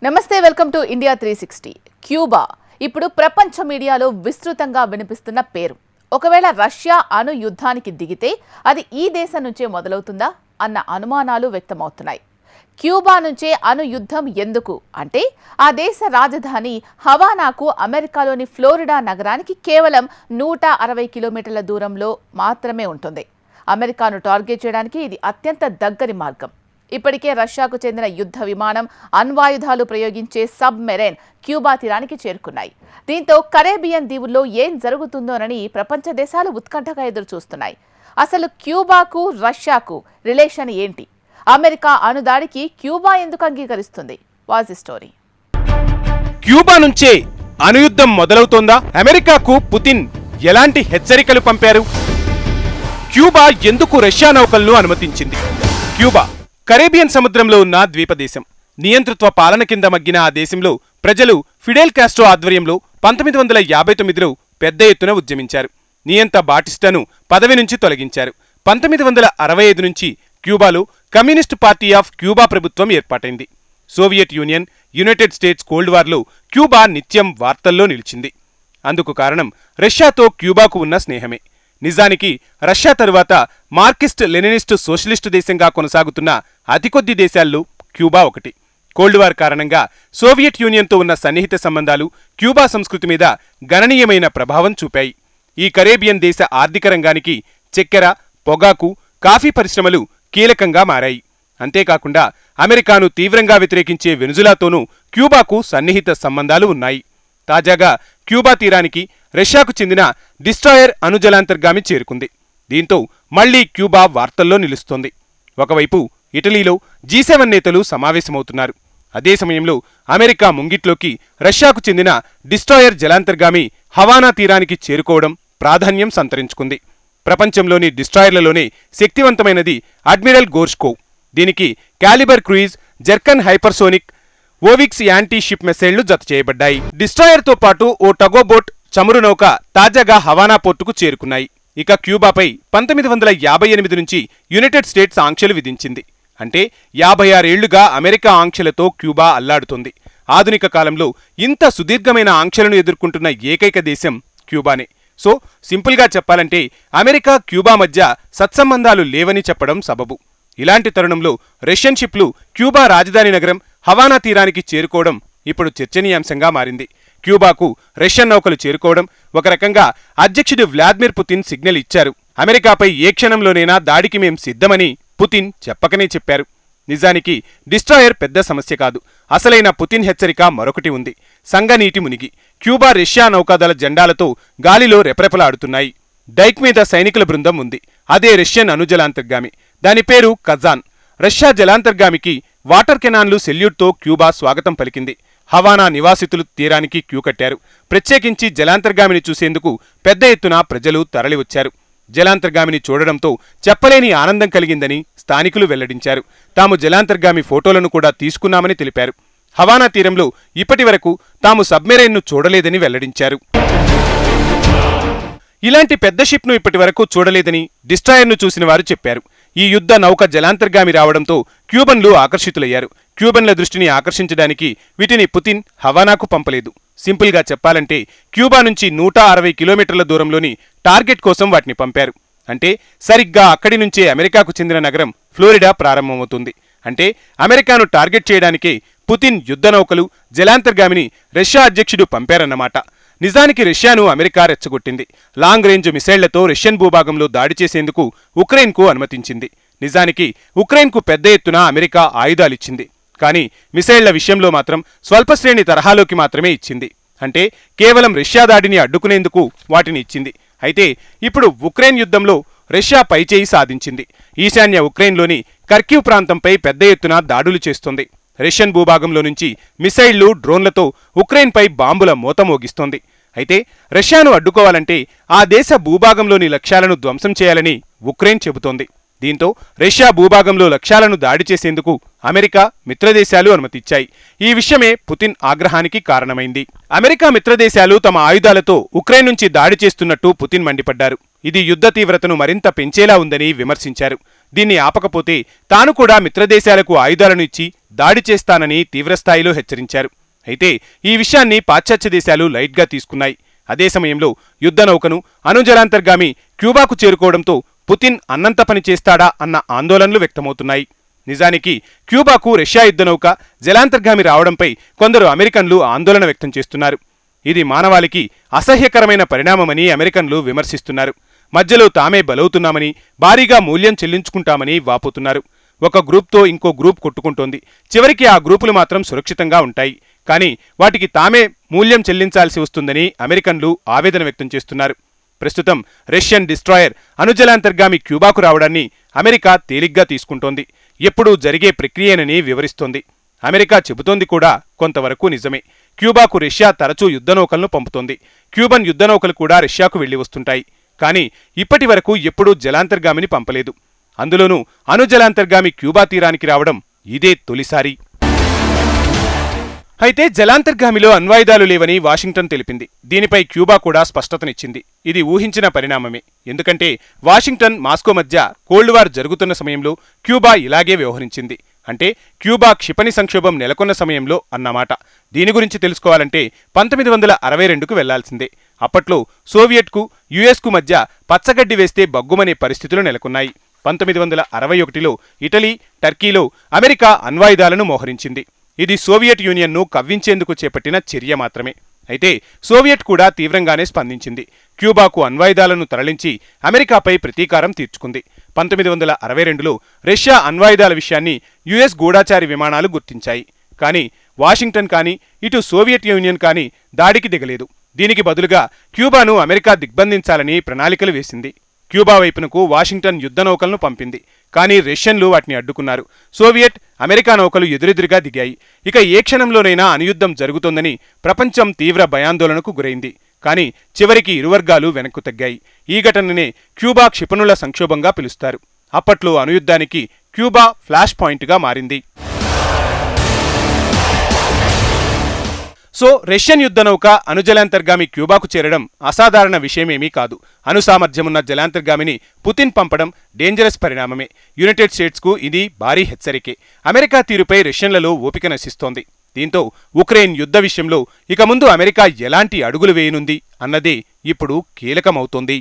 నమస్తే, welcome to India 360. Cuba ఇప్పుడు ప్రపంచ మీడియాలో విస్తృతంగా వినిపిస్తున్న పేరు. ఒకవేళ రష్యా అణు యుద్ధానికి దిగితే అది ఈ దేశం నుంచే మొదలవుతుందా అన్న అనుమానాలు వ్యక్తమవుతున్నాయి. క్యూబా నుంచే అణు యుద్ధం ఎందుకు అంటే ఆ దేశ రాజధాని హవానాకు అమెరికాలోని ఫ్లోరిడా నగరానికి కేవలం 160 కిలోమీటర్ల దూరంలో మాత్రమే ఉంటుంది. అమెరికాను టార్గెట్ చేయడానికి ఇది అత్యంత దగ్గరి మార్గం. ఇప్పటికే రష్యాకు చెందిన యుద్ధ విమానం, అణ్వాయుధాలు ప్రయోగించే సబ్మెరైన్ క్యూబా తీరానికి చేరుకున్నాయి. దీంతో కరేబియన్ దీవుల్లో ఏం జరుగుతుందోనని ప్రపంచ దేశాలు ఉత్కంఠగా ఎదురుచూస్తున్నాయి. అసలు క్యూబాకు రష్యాకు రిలేషన్ ఏంటి? అమెరికా అణుదాడికి క్యూబా ఎందుకు అంగీకరిస్తుంది? Was story. క్యూబా నుంచే అణుయుద్ధం మొదలవుతోందా? అమెరికాకు పుతిన్ ఎలాంటి హెచ్చరికలు పంపారు? క్యూబా ఎందుకు రష్యా నౌకలను అనుమతించింది? క్యూబా కరేబియన్ సముద్రంలో ఉన్న ద్వీపదేశం. నియంతృత్వ పాలన కింద మగ్గిన ఆ దేశంలో ప్రజలు ఫిడెల్ కాస్ట్రో ఆధ్వర్యంలో 1959లో పెద్ద ఎత్తున ఉద్యమించారు. నియంత బాటిస్టాను పదవి నుంచి తొలగించారు. 1965 నుంచి క్యూబాలో కమ్యూనిస్టు పార్టీ ఆఫ్ క్యూబా ప్రభుత్వం ఏర్పాటైంది. Soviet Union, United States cold వార్లో క్యూబా నిత్యం వార్తల్లో నిలిచింది. అందుకు కారణం రష్యాతో క్యూబాకు ఉన్న స్నేహమే. నిజానికి రష్యా తరువాత మార్కిస్ట్ లెనినిస్టు సోషలిస్టు దేశంగా కొనసాగుతున్న అతి కొద్ది దేశాల్లో క్యూబా ఒకటి. కోల్డ్ వార్ కారణంగా సోవియట్ యూనియన్తో ఉన్న సన్నిహిత సంబంధాలు క్యూబా సంస్కృతి మీద గణనీయమైన ప్రభావం చూపాయి. ఈ కరేబియన్ దేశ ఆర్థిక రంగానికి చక్కెర, పొగాకు, కాఫీ పరిశ్రమలు కీలకంగా మారాయి. అంతేకాకుండా అమెరికాను తీవ్రంగా వ్యతిరేకించే వెనుజులాతోనూ క్యూబాకు సన్నిహిత సంబంధాలు ఉన్నాయి. తాజాగా క్యూబా తీరానికి రష్యాకు చెందిన డిస్ట్రాయర్ అణుజలాంతర్గామి చేరుకుంది. దీంతో మళ్లీ క్యూబా వార్తల్లో నిలుస్తోంది. ఒకవైపు ఇటలీలో G7 నేతలు సమావేశమవుతున్నారు. అదే సమయంలో అమెరికా ముంగిట్లోకి రష్యాకు చెందిన డిస్ట్రాయర్ జలాంతర్గామి హవానా తీరానికి చేరుకోవడం ప్రాధాన్యం సంతరించుకుంది. ప్రపంచంలోని డిస్ట్రాయర్లలోనే శక్తివంతమైనది అడ్మిరల్ గోర్ష్కోవ్. దీనికి క్యాలిబర్ క్రూయిజ్, జెర్కన్ హైపర్సోనిక్, ఓవిక్స్ యాంటీ షిప్ మిసైళ్లు జత చేయబడ్డాయి. డిస్ట్రాయర్తో పాటు ఓ టగోబోట్ చమురు నౌక తాజాగా హవానా పోర్టుకు చేరుకున్నాయి. ఇక క్యూబాపై 1958 నుంచి యునైటెడ్ స్టేట్స్ ఆంక్షలు విధించింది. అంటే 56 ఏళ్లుగా అమెరికా ఆంక్షలతో క్యూబా అల్లాడుతుంది. ఆధునిక కాలంలో ఇంత సుదీర్ఘమైన ఆంక్షలను ఎదుర్కొంటున్న ఏకైక దేశం క్యూబానే. సో సింపుల్గా చెప్పాలంటే అమెరికా క్యూబా మధ్య సత్సంబంధాలు లేవని చెప్పడం సబబు. ఇలాంటి తరుణంలో రష్యన్ షిప్లు క్యూబా రాజధాని నగరం హవానా తీరానికి చేరుకోవడం ఇప్పుడు చర్చనీయాంశంగా మారింది. క్యూబాకు రష్యన్ నౌకలు చేరుకోవడం ఒక రకంగా అధ్యక్షుడు వ్లాదిమిర్ పుతిన్ సిగ్నల్ ఇచ్చారు. అమెరికాపై ఏ క్షణంలోనైనా దాడికి మేం సిద్ధమని పుతిన్ చెప్పకనే చెప్పారు. నిజానికి డిస్ట్రాయర్ పెద్ద సమస్య కాదు. అసలైన పుతిన్ హెచ్చరిక మరొకటి ఉంది. సంగనీటి మునిగి క్యూబా రష్యా నౌకాదళ జెండాలతో గాలిలో రెపరెపలాడుతున్నాయి. డైక్ మీద సైనికుల బృందం ఉంది. అదే రష్యన్ అణుజలాంతర్గామి. దాని పేరు కజాన్. రష్యా జలాంతర్గామికి వాటర్ కెనాన్లు సెల్యూట్తో క్యూబా స్వాగతం పలికింది. హవానా నివాసితులు తీరానికి క్యూ కట్టారు. ప్రత్యేకించి జలాంతర్గామిని చూసేందుకు పెద్ద ఎత్తున ప్రజలు తరలివచ్చారు. జలాంతర్గామిని చూడడంతో చెప్పలేని ఆనందం కలిగిందని స్థానికులు వెల్లడించారు. తాము జలాంతర్గామి ఫోటోలను కూడా తీసుకున్నామని తెలిపారు. హవానా తీరంలో ఇప్పటివరకు తాము సబ్మెరైన్ను చూడలేదని వెల్లడించారు. ఇలాంటి పెద్ద షిప్ను ఇప్పటివరకు చూడలేదని డిస్ట్రాయర్ను చూసిన వారు చెప్పారు. ఈ యుద్ధ నౌక జలాంతర్గామి రావడంతో క్యూబన్లు ఆకర్షితులయ్యారు. క్యూబన్ల దృష్టిని ఆకర్షించడానికి వీటిని పుతిన్ హవానాకు పంపలేదు. సింపుల్గా చెప్పాలంటే క్యూబా నుంచి 160 కిలోమీటర్ల దూరంలోని టార్గెట్ కోసం వాటిని పంపారు. అంటే సరిగ్గా అక్కడి నుంచే అమెరికాకు చెందిన నగరం ఫ్లోరిడా ప్రారంభమవుతుంది. అంటే అమెరికాను టార్గెట్ చేయడానికే పుతిన్ యుద్ధ నౌకలు, జలాంతర్గామిని రష్యా అధ్యక్షుడు పంపారన్నమాట. నిజానికి రష్యాను అమెరికా రెచ్చగొట్టింది. లాంగ్ రేంజ్ మిసైళ్లతో రష్యన్ భూభాగంలో దాడి చేసేందుకు ఉక్రెయిన్కు అనుమతించింది. నిజానికి ఉక్రెయిన్కు పెద్ద ఎత్తున అమెరికా ఆయుధాలిచ్చింది. కానీ మిసైళ్ల విషయంలో మాత్రం స్వల్పశ్రేణి తరహాలోకి మాత్రమే ఇచ్చింది. అంటే కేవలం రష్యా దాడిని అడ్డుకునేందుకు వాటిని ఇచ్చింది. అయితే ఇప్పుడు ఉక్రెయిన్ యుద్ధంలో రష్యా పైచేయి సాధించింది. ఈశాన్య ఉక్రెయిన్లోని కర్కివ్ ప్రాంతంపై పెద్ద ఎత్తున దాడులు చేస్తోంది. రష్యన్ భూభాగంలో నుంచి మిసైళ్లు, డ్రోన్లతో ఉక్రెయిన్పై బాంబుల మోత మోగిస్తోంది. అయితే రష్యాను అడ్డుకోవాలంటే ఆ దేశ భూభాగంలోని లక్ష్యాలను ధ్వంసం చేయాలని ఉక్రెయిన్ చెబుతోంది. దీంతో రష్యా భూభాగంలో లక్ష్యాలను దాడి చేసేందుకు అమెరికా, మిత్రదేశాలు అనుమతిచ్చాయి. ఈ విషయమే పుతిన్ ఆగ్రహానికి కారణమైంది. అమెరికా మిత్రదేశాలు తమ ఆయుధాలతో ఉక్రెయిన్ నుంచి దాడి చేస్తున్నట్టు పుతిన్ మండిపడ్డారు. ఇది యుద్ధ తీవ్రతను మరింత పెంచేలా ఉందని విమర్శించారు. దీన్ని ఆపకపోతే తాను కూడా మిత్రదేశాలకు ఆయుధాలను ఇచ్చి దాడి చేస్తానని తీవ్రస్థాయిలో హెచ్చరించారు. అయితే ఈ విషయాన్ని పాశ్చాత్య దేశాలు లైట్గా తీసుకున్నాయి. అదే సమయంలో యుద్ధనౌకను అణుజలాంతర్గామి క్యూబాకు చేరుకోవడంతో పుతిన్ అన్నంత పని చేస్తాడా అన్న ఆందోళనలు వ్యక్తమవుతున్నాయి. నిజానికి క్యూబాకు రష్యా యుద్ధనౌక జలాంతర్గామి రావడంపై కొందరు అమెరికన్లు ఆందోళన వ్యక్తం చేస్తున్నారు. ఇది మానవాళికి అసహ్యకరమైన పరిణామమని అమెరికన్లు విమర్శిస్తున్నారు. మధ్యలో తామే బలవుతున్నామని, భారీగా మూల్యం చెల్లించుకుంటామని వాపోతున్నారు. ఒక గ్రూప్తో ఇంకో గ్రూప్ కొట్టుకుంటోంది. చివరికి ఆ గ్రూపులు మాత్రం సురక్షితంగా ఉంటాయి, కానీ వాటికి తామే మూల్యం చెల్లించాల్సి వస్తుందని అమెరికన్లు ఆవేదన వ్యక్తం చేస్తున్నారు. ప్రస్తుతం రష్యన్ డిస్ట్రాయర్ అణుజలాంతర్గామి క్యూబాకు రావడాన్ని అమెరికా తేలిగ్గా తీసుకుంటోంది. ఎప్పుడూ జరిగే ప్రక్రియనని వివరిస్తోంది. అమెరికా చెబుతోంది కూడా కొంతవరకు నిజమే. క్యూబాకు రష్యా తరచూ యుద్ధనౌకలను పంపుతోంది. క్యూబన్ యుద్ధనౌకలు కూడా రష్యాకు వెళ్లి వస్తుంటాయి. కానీ ఇప్పటి వరకు ఎప్పుడూ జలాంతర్గామిని పంపలేదు. అందులోనూ అణుజలాంతర్గామి క్యూబా తీరానికి రావడం ఇదే తొలిసారి. అయితే జలాంతర్గామిలో అణ్వాయుధాలు లేవని వాషింగ్టన్ తెలిపింది. దీనిపై క్యూబా కూడా స్పష్టతనిచ్చింది. ఇది ఊహించిన పరిణామమే. ఎందుకంటే వాషింగ్టన్, మాస్కో మధ్య కోల్డ్ వార్ జరుగుతున్న సమయంలో క్యూబా ఇలాగే వ్యవహరించింది. అంటే క్యూబా క్షిపణి సంక్షోభం నెలకొన్న సమయంలో అన్నమాట. దీని గురించి తెలుసుకోవాలంటే 1962కు వెళ్లాల్సిందే. అప్పట్లో సోవియట్కు, యుఎస్కు మధ్య పచ్చగడ్డి వేస్తే బగ్గుమనే పరిస్థితులు నెలకొన్నాయి. 1961లో ఇటలీ, టర్కీలో అమెరికా అణ్వాయుధాలను మోహరించింది. ఇది సోవియట్ యూనియన్ను కవ్వించేందుకు చేపట్టిన చర్య మాత్రమే. అయితే సోవియట్ కూడా తీవ్రంగానే స్పందించింది. క్యూబాకు అణ్వాయుధాలను తరలించి అమెరికాపై ప్రతీకారం తీర్చుకుంది. 1962లో రష్యా అణ్వాయుధాల విషయాన్ని యుఎస్ గూఢాచారి విమానాలు గుర్తించాయి. కానీ వాషింగ్టన్ కానీ, ఇటు సోవియట్ యూనియన్ కానీ దాడికి దిగలేదు. దీనికి బదులుగా క్యూబాను అమెరికా దిగ్బంధించాలని ప్రణాళికలు వేసింది. క్యూబా వైపునకు వాషింగ్టన్ యుద్ధనౌకలను పంపింది. కానీ రష్యన్లు వాటిని అడ్డుకున్నారు. సోవియట్, అమెరికా నౌకలు ఎదురెదురుగా దిగాయి. ఇక ఏ క్షణంలోనైనా అణుయుద్ధం జరుగుతోందని ప్రపంచం తీవ్ర భయాందోళనకు గురైంది. కానీ చివరికి ఇరు వర్గాలు వెనక్కు తగ్గాయి. ఈ ఘటననే క్యూబా క్షిపణుల సంక్షోభంగా పిలుస్తారు. అప్పట్లో అణుయుద్ధానికి క్యూబా ఫ్లాష్ పాయింట్గా మారింది. సో రష్యన్ యుద్ధనౌక అణుజలాంతర్గామి క్యూబాకు చేరడం అసాధారణ విషయమేమీ కాదు. అణుసామర్థ్యమున్న జలాంతర్గామిని పుతిన్ పంపడం డేంజరస్ పరిణామమే. యునైటెడ్ స్టేట్స్కు ఇది భారీ హెచ్చరికే. అమెరికా తీరుపై రష్యన్లలో ఓపిక నశిస్తోంది. దీంతో ఉక్రెయిన్ యుద్ధ విషయంలో ఇక ముందు అమెరికా ఎలాంటి అడుగులు వేయనుంది అన్నదే ఇప్పుడు కీలకమవుతోంది.